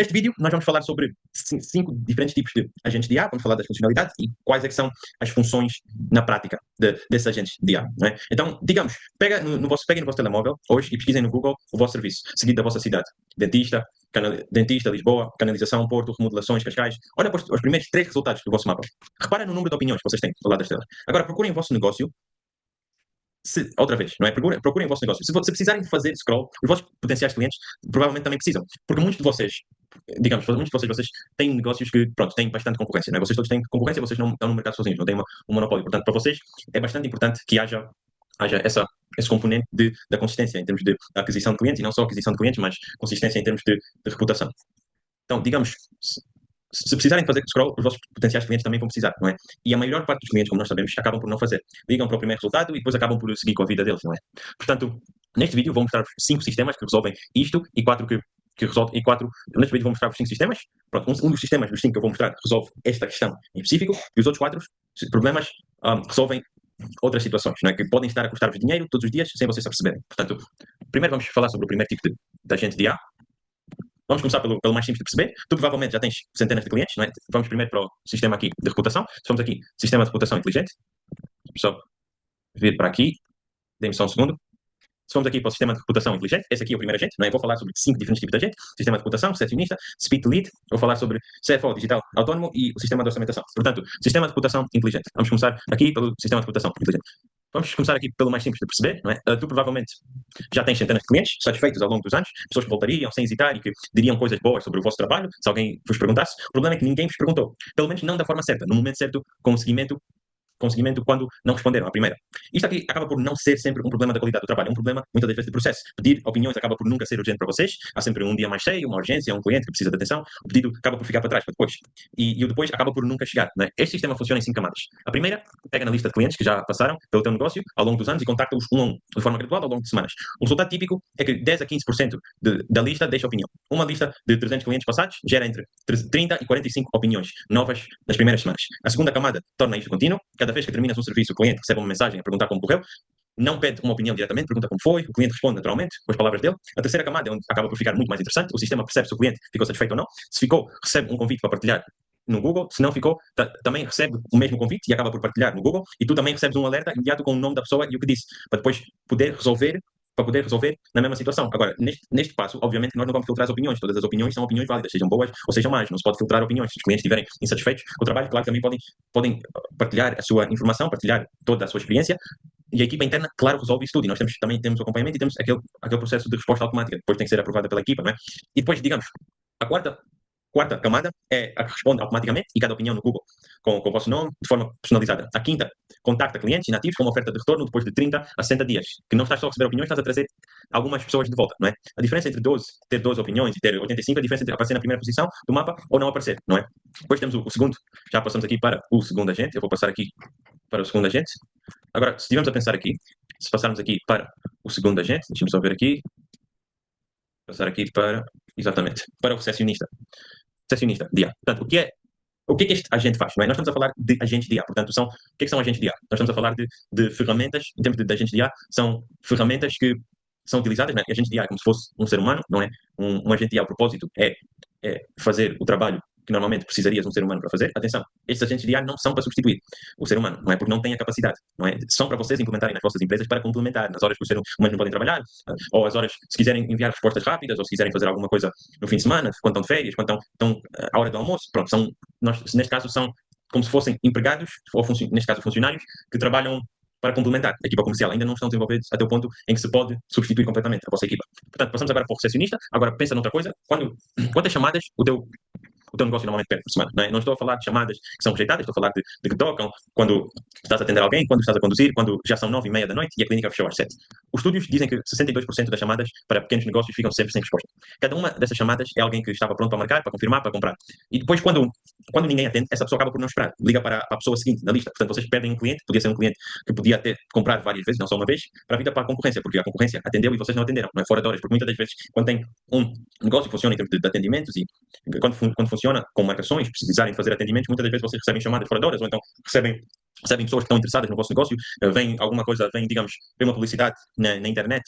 Neste vídeo, nós vamos falar sobre 5 diferentes tipos de agentes de IA, vamos falar das funcionalidades e quais é que são as funções na prática desses agentes de IA. Não é? Então, digamos, peguem no vosso telemóvel hoje e pesquisem no Google o vosso serviço, seguido da vossa cidade. Dentista, Lisboa, canalização, Porto, remodelações, Cascais. Olha para os primeiros 3 resultados do vosso mapa. Reparem no número de opiniões que vocês têm ao lado das telas. Agora, procurem o vosso negócio outra vez, não é? Procurem o vosso negócio. Se precisarem de fazer scroll, os vossos potenciais clientes provavelmente também precisam. Porque muitos de vocês, digamos, muitos de vocês têm negócios que, pronto, têm bastante concorrência, não é? Vocês todos têm concorrência, vocês não estão no mercado sozinhos, não têm um monopólio. Portanto, para vocês é bastante importante que haja esse componente da consistência em termos de aquisição de clientes, e não só aquisição de clientes, mas consistência em termos de reputação. Então, digamos, se precisarem de fazer scroll, os vossos potenciais clientes também vão precisar, não é? E a maior parte dos clientes, como nós sabemos, acabam por não fazer. Ligam para o primeiro resultado e depois acabam por seguir com a vida deles, não é? Portanto, neste vídeo vou mostrar-vos 5 sistemas que resolvem isto e 4 que resolvem. Neste vídeo vou mostrar-vos 5 sistemas. Pronto, um dos sistemas dos 5 que eu vou mostrar resolve esta questão em específico e os outros 4 problemas resolvem outras situações, não é? Que podem estar a custar-vos dinheiro todos os dias sem vocês se aperceberem. Portanto, primeiro vamos falar sobre o primeiro tipo de agente de IA. Vamos começar pelo mais simples de perceber. Tu provavelmente já tens centenas de clientes, não é? Vamos primeiro para o sistema aqui de reputação. Se formos aqui, sistema de reputação inteligente. Só vir para aqui. Dê-me só um segundo. Se formos aqui para o sistema de reputação inteligente, esse aqui é o primeiro agente, não é? Eu vou falar sobre 5 diferentes tipos de agente. Sistema de reputação, recepcionista, speed lead. Vou falar sobre CFO digital autónomo e o sistema de orçamentação. Portanto, sistema de reputação inteligente. Vamos começar aqui pelo sistema de reputação inteligente. Vamos começar aqui pelo mais simples de perceber, não é? Tu provavelmente já tens centenas de clientes satisfeitos ao longo dos anos, pessoas que voltariam sem hesitar e que diriam coisas boas sobre o vosso trabalho, se alguém vos perguntasse. O problema é que ninguém vos perguntou, pelo menos não da forma certa, no momento certo, com seguimento quando não responderam à primeira. Isto aqui acaba por não ser sempre um problema da qualidade do trabalho, é um problema, muitas das vezes, de processo. Pedir opiniões acaba por nunca ser urgente para vocês, há sempre um dia mais cheio, uma urgência, um cliente que precisa de atenção, o pedido acaba por ficar para trás, para depois. E o depois acaba por nunca chegar. Não é? Este sistema funciona em 5 camadas. A primeira, pega na lista de clientes que já passaram pelo teu negócio ao longo dos anos e contacta-os um a um, de forma gradual ao longo de semanas. O resultado típico é que 10 a 15% da lista deixa opinião. Uma lista de 300 clientes passados gera entre 30 e 45 opiniões novas nas primeiras semanas. A segunda camada torna isto contínuo. Cada vez que terminas um serviço, o cliente recebe uma mensagem a perguntar como correu, não pede uma opinião diretamente, pergunta como foi, o cliente responde naturalmente com as palavras dele. A terceira camada é onde acaba por ficar muito mais interessante, o sistema percebe se o cliente ficou satisfeito ou não. Se ficou, recebe um convite para partilhar no Google, se não ficou, também recebe o mesmo convite e acaba por partilhar no Google, e tu também recebes um alerta imediato com o nome da pessoa e o que disse, para depois poder resolver na mesma situação. Agora, neste passo, obviamente, nós não vamos filtrar as opiniões. Todas as opiniões são opiniões válidas, sejam boas ou sejam más. Não se pode filtrar opiniões. Se os clientes estiverem insatisfeitos com o trabalho, claro que também podem partilhar a sua informação, partilhar toda a sua experiência. E a equipa interna, claro, resolve isso tudo. E nós também temos o acompanhamento e temos aquele processo de resposta automática. Depois tem que ser aprovada pela equipa, não é? E depois, digamos, a quarta camada é a que responde automaticamente e cada opinião no Google com o vosso nome de forma personalizada. A quinta contacta clientes inativos com uma oferta de retorno depois de 30 a 60 dias. Que não estás só a receber opiniões, estás a trazer algumas pessoas de volta, não é? A diferença entre ter 12 opiniões e ter 85 é a diferença entre aparecer na primeira posição do mapa ou não aparecer, não é? Depois temos o segundo, já passamos aqui para o segundo agente. Eu vou passar aqui para o segundo agente. Agora, se estivermos a pensar aqui, se passarmos aqui para o segundo agente, deixa-me só ver aqui, passar aqui exatamente, para o recepcionista de IA. Portanto, o que é que este agente faz? Não é? Nós estamos a falar de agentes de IA. Portanto, o que é que são agentes de IA? Nós estamos a falar de ferramentas, em termos de agentes de IA, são ferramentas que são utilizadas, não é? Agentes de IA é como se fosse um ser humano, não é? Um agente de IA, o propósito é fazer o trabalho que normalmente precisarias de um ser humano para fazer. Atenção, estes agentes de IA não são para substituir o ser humano, não é? Porque não têm a capacidade, não é? São para vocês implementarem nas vossas empresas para complementar nas horas que os seres humanos não podem trabalhar, ou as horas, se quiserem enviar respostas rápidas, ou se quiserem fazer alguma coisa no fim de semana, quando estão de férias, quando estão à hora do almoço. Pronto, neste caso, são como se fossem empregados, ou neste caso, funcionários, que trabalham para complementar a equipa comercial. Ainda não estão desenvolvidos até o ponto em que se pode substituir completamente a vossa equipa. Portanto, passamos agora para o recepcionista. Agora, pensa noutra coisa. Quantas chamadas o teu negócio normalmente perde por semana? Não é? Não estou a falar de chamadas que são rejeitadas, estou a falar de que tocam quando estás a atender alguém, quando estás a conduzir, quando já são 9h30 da noite e a clínica fechou às 7. Os estudos dizem que 62% das chamadas para pequenos negócios ficam sempre sem resposta. Cada uma dessas chamadas é alguém que estava pronto para marcar, para confirmar, para comprar. E depois, quando ninguém atende, essa pessoa acaba por não esperar. Liga para a pessoa seguinte na lista. Portanto, vocês perdem um cliente, podia ser um cliente que podia ter comprado várias vezes, não só uma vez, para a vida para a concorrência, porque a concorrência atendeu e vocês não atenderam, não é? Fora de horas, porque muitas das vezes, quando tem um negócio que funciona em termos de atendimentos e quando funciona com marcações, precisarem fazer atendimentos, muitas das vezes vocês recebem chamadas fora de horas, ou então recebem pessoas que estão interessadas no vosso negócio, vem alguma coisa, digamos, vem uma publicidade na internet,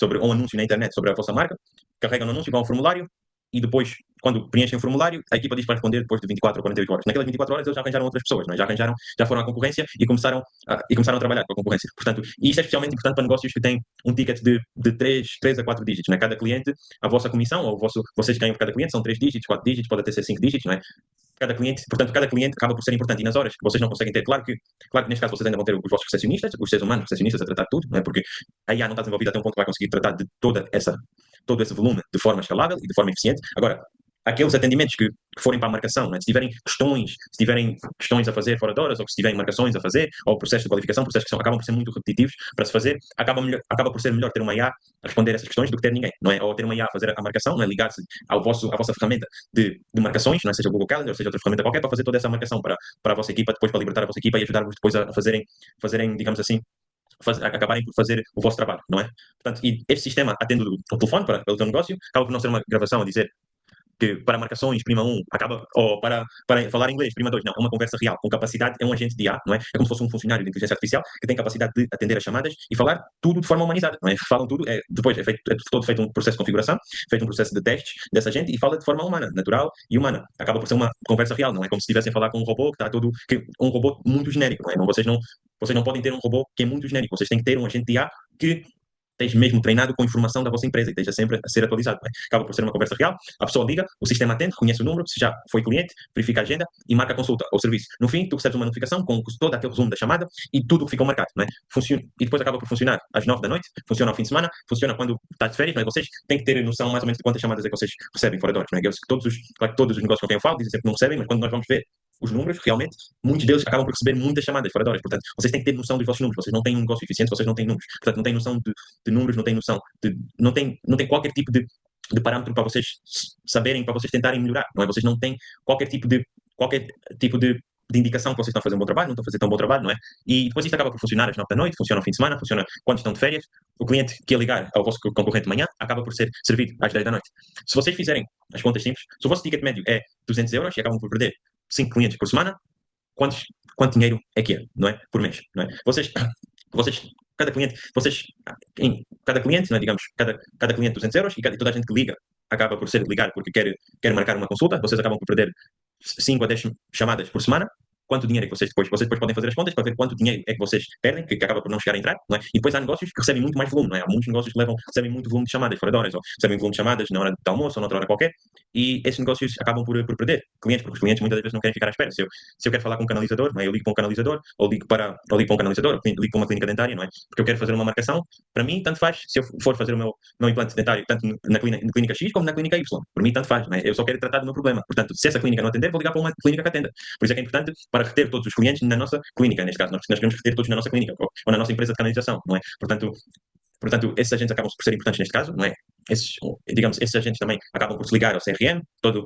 ou um anúncio na internet sobre a vossa marca, carregam no anúncio, vão ao formulário, e depois quando preenchem o formulário, a equipa diz para responder depois de 24 ou 48 horas. Naquelas 24 horas eles já arranjaram outras pessoas, não é? Já foram à concorrência e começaram a trabalhar com a concorrência. Portanto, e isto é especialmente importante para negócios que têm um ticket de 3 a 4 dígitos, não é? Cada cliente, a vossa comissão, ou vocês ganham por cada cliente, são 3 dígitos, 4 dígitos, pode até ser 5 dígitos, não é? Cada cliente acaba por ser importante. E nas horas que vocês não conseguem ter, claro que neste caso vocês ainda vão ter os vossos recepcionistas, os seres humanos, recepcionistas a tratar de tudo, não é? Porque a IA não está desenvolvida até um ponto que vai conseguir tratar de todo esse volume de forma escalável e de forma eficiente. Agora, aqueles atendimentos que forem para a marcação, né? Se tiverem questões a fazer fora de horas, ou que se tiverem marcações a fazer, ou processos de qualificação, processos que acabam por ser muito repetitivos para se fazer, acaba por ser melhor ter uma IA a responder essas questões do que ter ninguém, não é? Ou ter uma IA a fazer a marcação, não é? Ligar-se à vossa ferramenta de marcações, não é? Seja o Google Calendar, ou seja outra ferramenta qualquer, para fazer toda essa marcação para a vossa equipa, depois para libertar a vossa equipa e ajudar-vos depois a fazerem, digamos assim, acabarem por fazer o vosso trabalho, não é? Portanto, e este sistema, atendo o telefone pelo teu negócio, acaba por não ser uma gravação a dizer que para marcações, prima um, ou para falar inglês, prima 2, não, é uma conversa real, com capacidade, é um agente de IA, não é? É como se fosse um funcionário de inteligência artificial que tem capacidade de atender as chamadas e falar tudo de forma humanizada, não é? Falam tudo, depois é todo feito um processo de configuração, feito um processo de testes dessa gente e fala de forma humana, natural e humana. Acaba por ser uma conversa real, não é como se estivessem a falar com um robô um robô muito genérico, não é? Vocês não podem ter um robô que é muito genérico, vocês têm que ter um agente de IA que esteja mesmo treinado com informação da vossa empresa e esteja sempre a ser atualizado. Né? Acaba por ser uma conversa real, a pessoa liga, o sistema atende, reconhece o número, se já foi cliente, verifica a agenda e marca a consulta ou serviço. No fim, tu recebes uma notificação com todo aquele resumo da chamada e tudo o que ficou marcado. Né? E depois acaba por funcionar às 9 da noite, funciona ao fim de semana, funciona quando está de férias, mas vocês têm que ter noção mais ou menos de quantas chamadas é que vocês recebem fora de horas. Né? Claro que todos os negócios com quem eu falo dizem sempre que não recebem, mas quando nós vamos ver os números, realmente, muitos deles acabam por receber muitas chamadas fora de horas. Portanto, vocês têm que ter noção dos vossos números. Vocês não têm um negócio eficiente, vocês não têm números. Portanto, não têm noção de números, não têm noção não tem qualquer tipo de parâmetro para vocês saberem, para vocês tentarem melhorar. Não é? Vocês não têm qualquer tipo de indicação que vocês estão a fazer um bom trabalho, não estão a fazer tão bom trabalho, não é? E depois isto acaba por funcionar às 9 da noite, funciona ao fim de semana, funciona quando estão de férias. O cliente que ia ligar ao vosso concorrente de manhã acaba por ser servido às 10 da noite. Se vocês fizerem as contas simples, se o vosso ticket médio é 200 euros e acabam por perder 5 clientes por semana, quanto dinheiro é que é, não é? Por mês, não é? Vocês cada cliente, cada cliente, não é? Digamos, cada cliente 200 euros e toda a gente que liga acaba por ser ligar porque quer marcar uma consulta, vocês acabam por perder 5 a 10 chamadas por semana. Quanto dinheiro é que vocês depois podem fazer as contas para ver quanto dinheiro é que vocês perdem, que acaba por não chegar a entrar, não é? E depois há negócios que recebem muito mais volume, não é? Há muitos negócios que recebem muito volume de chamadas fora de horas, ou recebem volume de chamadas na hora de almoço ou noutra hora qualquer, e esses negócios acabam por perder clientes, porque os clientes muitas vezes não querem ficar à espera. Se eu quero falar com um canalizador, não é? Eu ligo para um canalizador, ou ligo para um canalizador, ou ligo para uma clínica dentária, não é? Porque eu quero fazer uma marcação, para mim, tanto faz se eu for fazer o meu implante dentário, tanto na clínica X como na clínica Y. Por mim, tanto faz, não é? Eu só quero tratar do meu problema. Portanto, se essa clínica não atender, vou ligar para uma clínica que atenda. Por isso é que é importante para reter todos os clientes na nossa clínica, neste caso, nós queremos reter todos na nossa clínica ou na nossa empresa de canalização, não é? Portanto, esses agentes acabam por ser importantes neste caso, não é? Esses agentes também acabam por se ligar ao CRM, tudo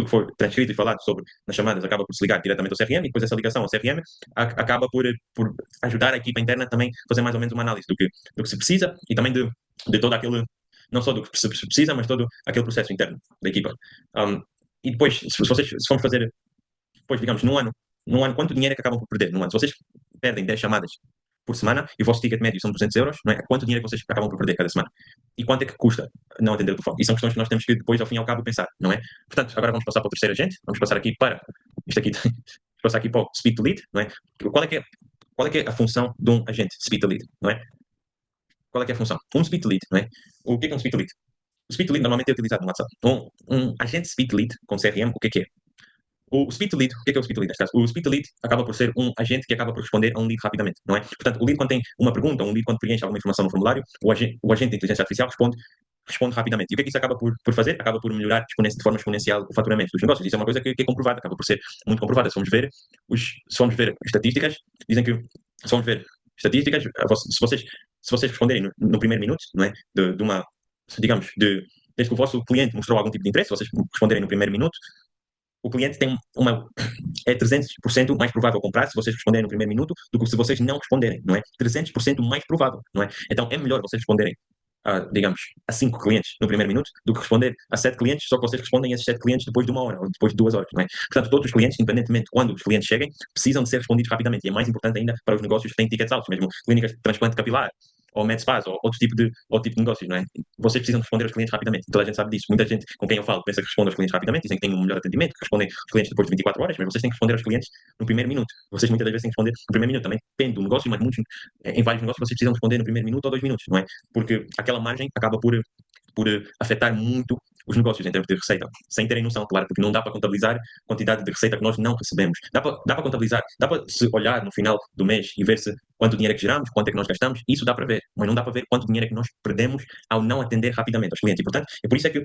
que for transcrito e falado sobre nas chamadas acaba por se ligar diretamente ao CRM e depois essa ligação ao CRM acaba por ajudar a equipa interna também a fazer mais ou menos uma análise do que se precisa e também de todo aquele, não só do que se precisa, mas todo aquele processo interno da equipa. E depois, se formos fazer, depois, digamos, num ano, quanto dinheiro é que acabam por perder? Num ano, se vocês perdem 10 chamadas por semana e o vosso ticket médio são 200 euros, não é? Quanto dinheiro é que vocês acabam por perder cada semana? E quanto é que custa não atender o telefone? E são questões que nós temos que depois, ao fim e ao cabo, pensar, não é? Portanto, agora vamos passar para o terceiro agente, vamos passar aqui para isto aqui, vamos passar aqui para o Speed to Lead, não é? Qual é que é a função de um agente Speed to Lead, não é? Qual é que é a função? Um Speed to Lead, não é? O que é um Speed to Lead? O Speed to Lead normalmente é utilizado no WhatsApp. Um agente Speed to Lead com CRM, o que é? O speed to lead, o que é o speed to lead neste caso? O speed to lead acaba por ser um agente que acaba por responder a um lead rapidamente, não é? Portanto, o lead quando tem uma pergunta, um lead quando preenche alguma informação no formulário, o agente de inteligência artificial responde rapidamente. E o que é que isso acaba por fazer? Acaba por melhorar de forma exponencial o faturamento dos negócios. Isso é uma coisa que é comprovada, acaba por ser muito comprovada. Se formos ver estatísticas, dizem que, se formos ver estatísticas, se vocês responderem no primeiro minuto, não é? Digamos, desde que o vosso cliente mostrou algum tipo de interesse, se vocês responderem no primeiro minuto, o cliente é 300% mais provável comprar se vocês responderem no primeiro minuto do que se vocês não responderem, não é? 300% mais provável, não é? Então é melhor vocês responderem digamos, a 5 clientes no primeiro minuto do que responder a 7 clientes, só que vocês respondem a esses 7 clientes depois de 1 hora ou depois de 2 horas, não é? Portanto, todos os clientes, independentemente de quando os clientes cheguem, precisam de ser respondidos rapidamente e é mais importante ainda para os negócios que têm tickets altos, mesmo clínicas de transplante capilar ou MedSpas, ou outro tipo de negócios, não é? Vocês precisam responder aos clientes rapidamente. Toda a gente sabe disso. Muita gente com quem eu falo pensa que responde aos clientes rapidamente, dizem que têm um melhor atendimento, que respondem aos clientes depois de 24 horas, mas vocês têm que responder aos clientes no primeiro minuto. Vocês muitas das vezes têm que responder no primeiro minuto. Também depende do negócio, mas muitos, em vários negócios vocês precisam responder no primeiro minuto ou 2 minutos, não é? Porque aquela margem acaba por afetar muito os negócios em termos de receita, sem terem noção, claro, porque não dá para contabilizar a quantidade de receita que nós não recebemos. Dá para contabilizar, dá para se olhar no final do mês e ver se quanto dinheiro é que geramos, quanto é que nós gastamos, isso dá para ver, mas não dá para ver quanto dinheiro é que nós perdemos ao não atender rapidamente aos clientes. E, portanto, é por isso é que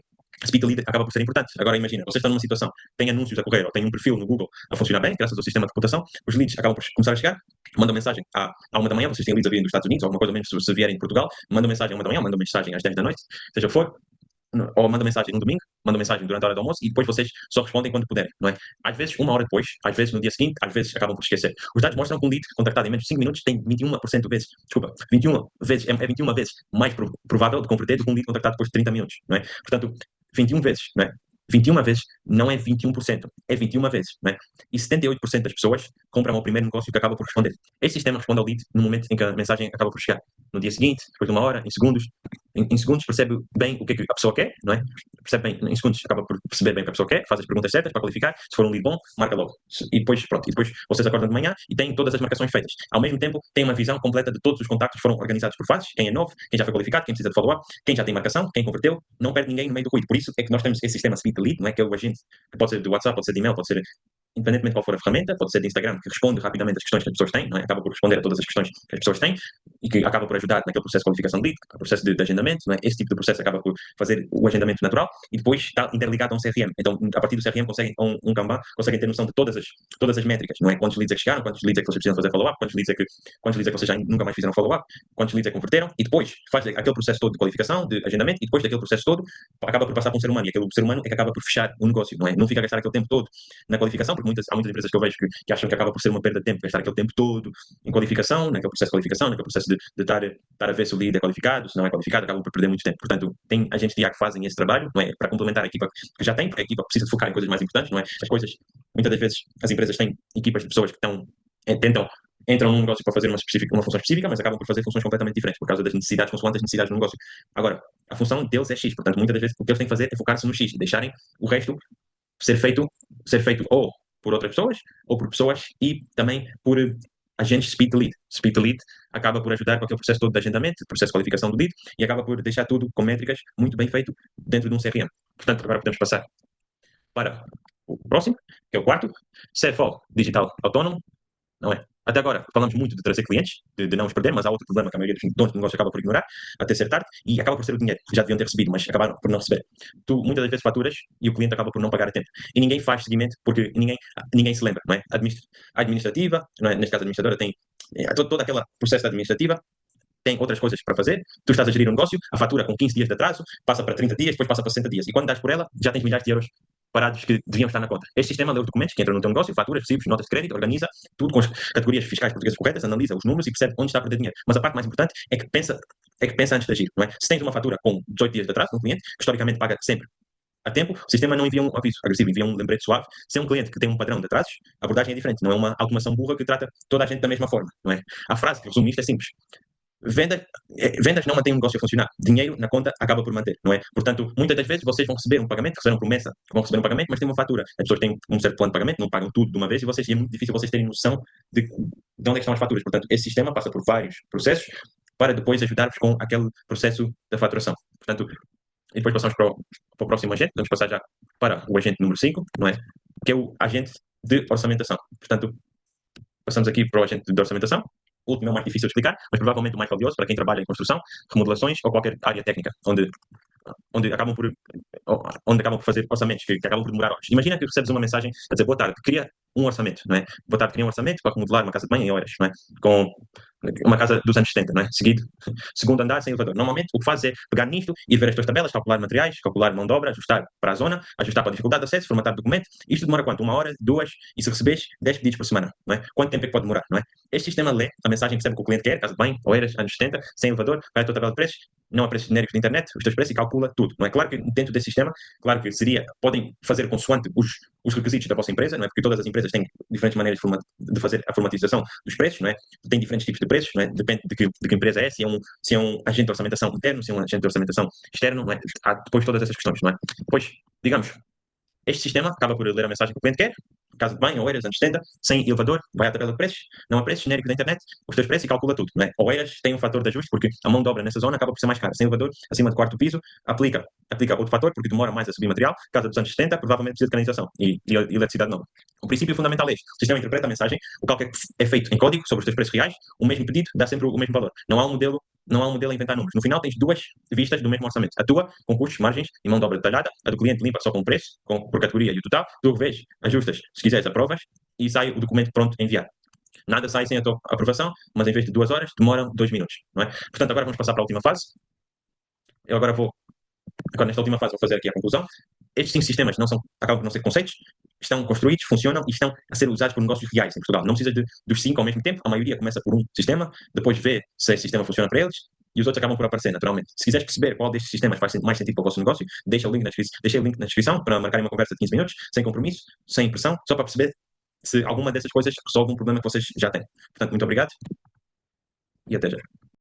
a speed lead acaba por ser importante. Agora, imagina, vocês estão numa situação, tem anúncios a correr, ou tem um perfil no Google a funcionar bem, graças ao sistema de reputação, os leads acabam por começar a chegar, mandam mensagem à 1 da manhã, vocês têm leads a vir dos Estados Unidos, alguma coisa mesmo, se vierem de Portugal, mandam mensagem à 1 da manhã, mandam mensagem às 10 da noite, seja o que for, ou manda mensagem no domingo, manda mensagem durante a hora do almoço e depois vocês só respondem quando puderem, não é? Às vezes, 1 hora depois, às vezes no dia seguinte, às vezes acabam por esquecer. Os dados mostram que um lead contactado em menos de 5 minutos tem 21% vezes, desculpa, 21 vezes, é 21 vezes mais provável de converter do que um lead contactado depois de 30 minutos, não é? Portanto, 21 vezes, não é? 21 vezes não é 21%, é 21 vezes, não é? E 78% das pessoas compram ao primeiro negócio que acaba por responder. Este sistema responde ao lead no momento em que a mensagem acaba por chegar. No dia seguinte, depois de 1 hora, em segundos, em segundos percebe bem o que é que a pessoa quer, não é? Percebe bem, em segundos acaba por perceber bem o que a pessoa quer, faz as perguntas certas para qualificar, se for um lead bom, marca logo. E depois, pronto, e depois vocês acordam de manhã e têm todas as marcações feitas. Ao mesmo tempo, têm uma visão completa de todos os contactos que foram organizados por fases, quem é novo, quem já foi qualificado, quem precisa de follow-up, quem já tem marcação, quem converteu, não perde ninguém no meio do ruído. Por isso é que nós temos esse sistema Speed Lead, não é? Que é o agente, que pode ser do WhatsApp, pode ser de e-mail, pode ser independentemente de qual for a ferramenta, pode ser de Instagram, que responde rapidamente às questões que as pessoas têm, não é? Acaba por responder a todas as questões que as pessoas têm e que acaba por ajudar naquele processo de qualificação de lead, o processo de agendamento, não é? Esse tipo de processo acaba por fazer o agendamento natural e depois está interligado a um CRM. Então, a partir do CRM, conseguem, um Kanban, conseguem ter noção de todas as métricas, não é? Quantos leads é que chegaram, quantos leads é que vocês precisam fazer follow-up, quantos leads é que vocês já nunca mais fizeram follow-up, quantos leads é que converteram e depois faz aquele processo todo de qualificação, de agendamento e depois daquele processo todo acaba por passar para um ser humano e aquele ser humano é que acaba por fechar o negócio, não é? Não fica a gastar aquele tempo todo na qualificação, porque há muitas empresas que eu vejo que acham que acaba por ser uma perda de tempo, gastar aquele tempo todo em qualificação, naquele processo de qualificação, naquele processo de estar a ver se o lead é qualificado, se não é qualificado, acabam por perder muito tempo. Portanto, tem agentes de IA que fazem esse trabalho, não é? Para complementar a equipa que já tem, porque a equipa precisa de focar em coisas mais importantes, não é? As coisas, muitas das vezes, as empresas têm equipas de pessoas que entram num negócio para fazer uma função específica, mas acabam por fazer funções completamente diferentes, por causa das necessidades, consoante as necessidades do negócio. Agora, a função deles é X, portanto, muitas das vezes o que eles têm que fazer é focar-se no X e deixarem o resto ser feito, ser feito ou por outras pessoas, ou por pessoas e também por agentes Speed Lead. Speed Lead acaba por ajudar com aquele processo todo de agendamento, processo de qualificação do lead e acaba por deixar tudo com métricas muito bem feito dentro de um CRM. Portanto, agora podemos passar para o próximo, que é o quarto, CFO digital autónomo, não é? Até agora falamos muito de trazer clientes, de não os perder, mas há outro problema que a maioria dos donos de negócio acaba por ignorar até ser tarde e acaba por ser o dinheiro que já deviam ter recebido, mas acabaram por não receber. Tu muitas das vezes faturas e o cliente acaba por não pagar a tempo. E ninguém faz seguimento porque ninguém se lembra, não é? A administrativa, não é? Neste caso a administradora tem todo aquele processo administrativa, tem outras coisas para fazer, tu estás a gerir um negócio, a fatura com 15 dias de atraso, passa para 30 dias, depois passa para 60 dias. E quando das por ela, já tens milhares de euros parados que deviam estar na conta. Este sistema lê os documentos que entram no teu negócio, faturas, recibos, notas de crédito, organiza tudo com as categorias fiscais portuguesas corretas, analisa os números e percebe onde está a perder dinheiro. Mas a parte mais importante é que pensa antes de agir, não é? Se tens uma fatura com 18 dias de atraso, um cliente que historicamente paga sempre a tempo, o sistema não envia um aviso agressivo, envia um lembrete suave. Se é um cliente que tem um padrão de atrasos, a abordagem é diferente, não é uma automação burra que trata toda a gente da mesma forma, não é? A frase que resume isto é simples. Vendas não mantêm um negócio a funcionar. Dinheiro na conta acaba por manter, não é? Portanto, muitas das vezes vocês vão receber um pagamento, receberam promessa que vão receber um pagamento, mas têm uma fatura. As pessoas têm um certo plano de pagamento, não pagam tudo de uma vez e é muito difícil vocês terem noção de onde é que estão as faturas. Portanto, esse sistema passa por vários processos para depois ajudar-vos com aquele processo da faturação. Portanto, e depois passamos para o próximo agente, vamos passar já para o agente número 5, não é? Que é o agente de orçamentação. Portanto, passamos aqui para o agente de orçamentação. O último é o mais difícil de explicar, mas provavelmente o mais valioso para quem trabalha em construção, remodelações ou qualquer área técnica, onde acabam por fazer orçamentos que acabam por demorar horas. Imagina que recebes uma mensagem a dizer: boa tarde, queria um orçamento, não é? Boa tarde, queria um orçamento para remodelar uma casa de banho em horas, não é? Com uma casa dos anos 70, não é? Segundo andar, sem elevador. Normalmente, o que fazes é pegar nisto e ver as tuas tabelas, calcular materiais, calcular mão de obra, ajustar para a zona, ajustar para a dificuldade de acesso, formatar documento. Isto demora quanto? 1 hora, 2, e se recebes 10 pedidos por semana, não é? Quanto tempo é que pode demorar, não é? Este sistema lê a mensagem, percebe o que o cliente quer, casa de banho, oeiras, anos 70, sem elevador, vai à tua tabela de preços, não a preços genéricos de internet, os teus preços e calcula tudo, não é? Claro que dentro desse sistema, claro que podem fazer consoante os requisitos da vossa empresa, não é? Porque todas as empresas têm diferentes maneiras de fazer a formatização dos preços, não é? Tem diferentes tipos de preços, não é? Depende de que empresa é, se é um agente de orçamentação interno, se é um agente de orçamentação externo, não é? Há depois todas essas questões, não é? Depois, digamos, este sistema acaba por ler a mensagem que o cliente quer, casa de banho, Oeiras, anos 70, sem elevador, vai à tabela de preços, não há preço genérico da internet, os teus preços e calcula tudo. Não é? Oeiras tem um fator de ajuste, porque a mão de obra nessa zona acaba por ser mais cara. Sem elevador, acima do quarto piso, aplica outro fator, porque demora mais a subir material. Casa dos anos 70, provavelmente precisa de canalização e eletricidade nova. O princípio fundamental é este. O sistema interpreta a mensagem, o cálculo é feito em código sobre os teus preços reais, o mesmo pedido dá sempre o mesmo valor. Não há um modelo a inventar números. No final, tens duas vistas do mesmo orçamento. A tua, com custos, margens e mão de obra detalhada. A do cliente limpa só com o preço, por categoria e o total. Tu revês, ajustas, se quiseres, aprovas e sai o documento pronto a enviar. Nada sai sem a tua aprovação, mas em vez de 2 horas, demoram 2 minutos. Não é? Portanto, agora vamos passar para a última fase. Eu agora nesta última fase, vou fazer aqui a conclusão. Estes 5 sistemas acabam por não ser conceitos, estão construídos, funcionam e estão a ser usados por negócios reais em Portugal. Não precisas dos 5 ao mesmo tempo, a maioria começa por um sistema, depois vê se esse sistema funciona para eles e os outros acabam por aparecer naturalmente. Se quiseres perceber qual destes sistemas faz mais sentido para o vosso negócio, deixa o link na descrição para marcarem uma conversa de 15 minutos, sem compromisso, sem pressão, só para perceber se alguma dessas coisas resolve um problema que vocês já têm. Portanto, muito obrigado e até já.